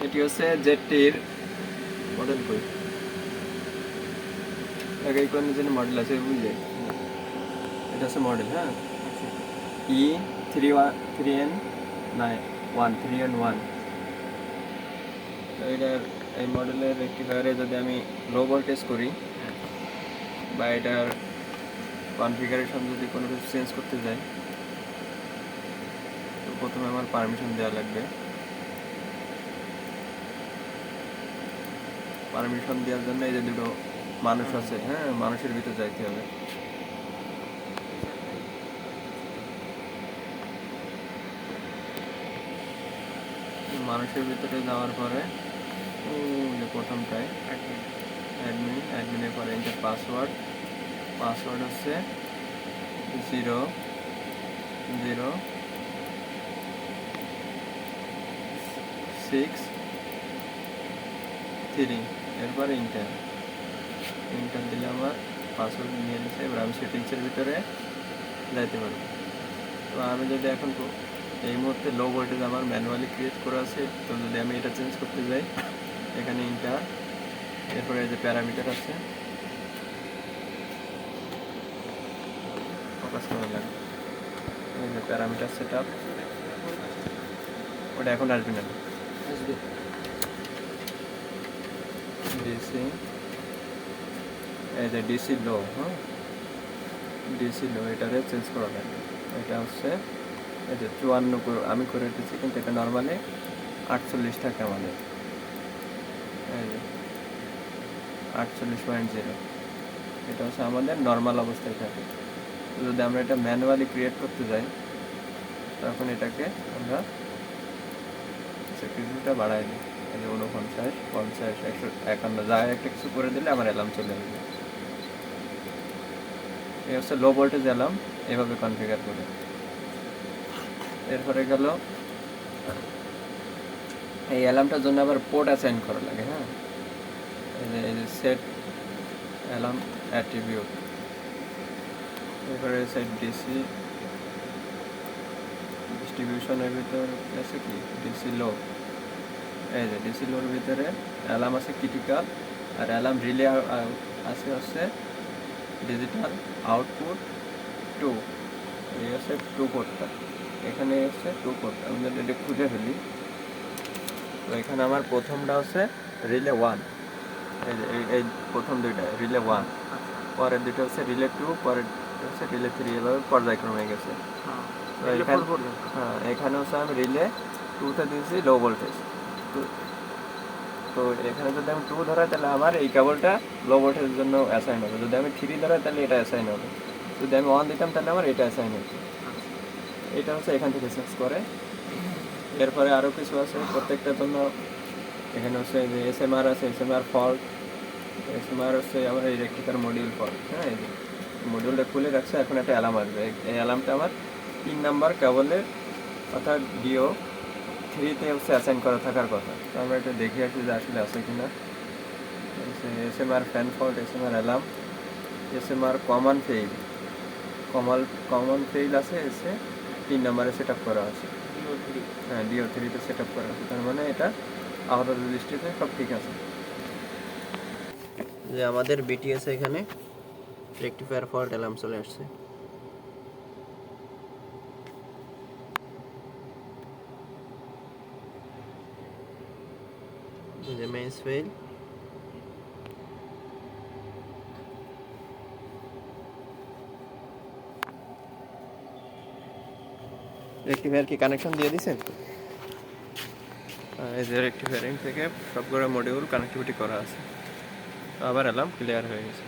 এটি হচ্ছে জেডটির মডেল কই এই কোন জন্য মডেল আছে বুঝলে, এটা হচ্ছে মডেল। হ্যাঁ, E3N1 এটার এই মডেলের রেকটিফায়ারে যদি আমি লো ভোল্টেজ করি বা এটার কনফিগারেশন যদি কোনো কিছু চেঞ্জ করতে যাই, তো প্রথমে আমার পারমিশন দেওয়া লাগবে। পারমিশন দেওয়ার জন্য এই যে দুটো মানুষ আছে, হ্যাঁ, মানুষের ভিতরে যাইতে হবে। মানুষের ভিতরে যাওয়ার পরে প্রথমটায় অ্যাডমিনের পরে এন্টার পাসওয়ার্ড হচ্ছে 006 এরপরে ইন্টার দিলে আমার পাসওয়ার্ড নিয়ে নিচ্ছে। এবার আমি সেটিংসের ভিতরে যাইতে পারবো। তো আমি যদি এখন এই মুহূর্তে লো ভোল্টেজ আমার ম্যানুয়ালি ক্রিয়েট করা আছে, তো যদি আমি এটা চেঞ্জ করতে যাই, এখানে ইন্টার, এরপরে যে প্যারামিটার আছে ফোকাস করা লাগবে, এই যে প্যারামিটার সেট আপ, ওটা এখন আসবে না, ডিসি, এই যে ডিসি লো, হ্যাঁ, ডিসি লো এটারে চেঞ্জ করা লাগবে। এটা হচ্ছে এই যে 54 আমি করে দিচ্ছি, কিন্তু এটা নর্মালি 48 থাকে আমাদের, এই যে 48.0, এটা হচ্ছে আমাদের নর্মাল অবস্থায় থাকে। যদি আমরা এটা ম্যানুয়ালি ক্রিয়েট করতে যাই, তখন এটাকে আমরা কিছুটা বাড়াই দিই, এই যে 49, 50, 151 যা একটা কিছু করে দিলে আমার অ্যালার্ম চলে আসবে। এই হচ্ছে লো ভোল্টেজ অ্যালার্ম, এভাবে কনফিগার করে। এরপরে গেল এই অ্যালার্মটার জন্য আবার পোর্ট অ্যাসাইন করা লাগে। হ্যাঁ, এই যে সেট অ্যালার্ম অ্যাট্রিবিউট, এরপরে সেট ডিসি ডিস্ট্রিবিউশনের ভিতর আছে কি ডিসি লো, এই যে ডিসি লোর ভিতরে অ্যালার্ম আছে ক্রিটিক্যাল, আর অ্যালার্ম রিলে আছে হচ্ছে ডিজিটাল আউটপুট 2, এই হচ্ছে 2 পোর্টটা, এখানে হচ্ছে 2 পোর্টটা। আমি যদি এটা খুঁজে ফেলি, তো এখানে আমার প্রথমটা হচ্ছে রিলে 1, এই যে এই প্রথম দুইটা রিলে 1, পরের দুটো হচ্ছে রিলে 2, পরের হচ্ছে রিলে 3, এভাবে পর্যায়ক্রমে গেছে। হ্যাঁ, এখানে হচ্ছে আমি রিলে 2তে দিয়েছি লো ভোল্টেজ, তো এখানে যদি আমি 2 ধরাই তাহলে আমার এই কেবলটা লো ভোল্টেজের জন্য অ্যাসাইন হবে, যদি আমি 3 ধরাই তাহলে এটা অ্যাসাইন হবে, যদি আমি 1 দিতাম তাহলে আমার এটা অ্যাসাইন হতো। এটা হচ্ছে এখান থেকে চেঞ্জ করে। এরপরে আরও কিছু আছে প্রত্যেকটার জন্য। এখানে হচ্ছে যে এসএমআর আছে, এসএমআর ফল্ট, এসএমআর হচ্ছে আমার এই রেক্টিফায়ার মডিউল ফল্ট। হ্যাঁ, এই যে মডিউলটা খুলে রাখছে, এখন একটা অ্যালার্ম আসবে। এই অ্যালার্মটা আমার 3 নাম্বার কেবলের অর্থাৎ ডিও 3তে হচ্ছে অ্যাসাইন করা থাকার কথা। তো আমরা এটা দেখে আসি যে আসলে আছে কিনা। SMR fan fault, SMR alarm, SMR common fail আছে, এসে 3 নাম্বারে সেট আপ করা আছে। হ্যাঁ, ডিও 3তে সেট আপ করা আছে, তার মানে এটা আপাতত দৃষ্টিতে সব ঠিক আছে। যে আমাদের বিটিএস এখানে রেক্টিফায়ার ফল্ট অ্যালার্ম চলে আসছে। যে মেইনস ফেইল, রেক্টিফায়ার কি কানেকশন দিয়ে দিয়েছেন? এই যে রেক্টিফায়ারিং থেকে সবগুলো মডিউল কানেক্টিভিটি করা আছে, আবার অ্যালার্ম ক্লিয়ার হয়ে গেছে।